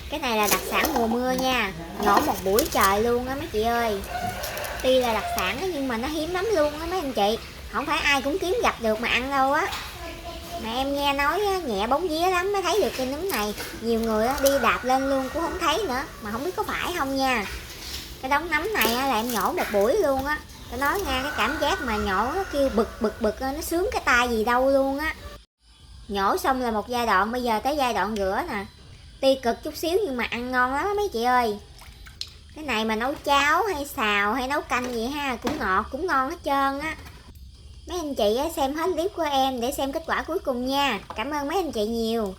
Cái này là đặc sản mùa mưa nha. Nhổ một buổi trời luôn á mấy chị ơi. Tuy là đặc sản á, nhưng mà nó hiếm lắm luôn á mấy anh chị. Không phải ai cũng kiếm gặp được mà ăn đâu á. Mà em nghe nói á, nhẹ bóng vía lắm mới thấy được cây nấm này. Nhiều người á, đi đạp lên luôn cũng không thấy nữa. Mà không biết có phải không nha. Cái đống nấm này á, là em nhổ một buổi luôn á. Tôi nói nha, cái cảm giác mà nhổ nó kêu bực bực bực nó sướng cái tay gì đâu luôn á. Nhổ xong là một giai đoạn, bây giờ tới giai đoạn rửa nè. Tuy cực chút xíu nhưng mà ăn ngon lắm mấy chị ơi. Cái này mà nấu cháo hay xào hay nấu canh gì ha, cũng ngọt cũng ngon hết trơn á. Mấy anh chị xem hết clip của em để xem kết quả cuối cùng nha. Cảm ơn mấy anh chị nhiều.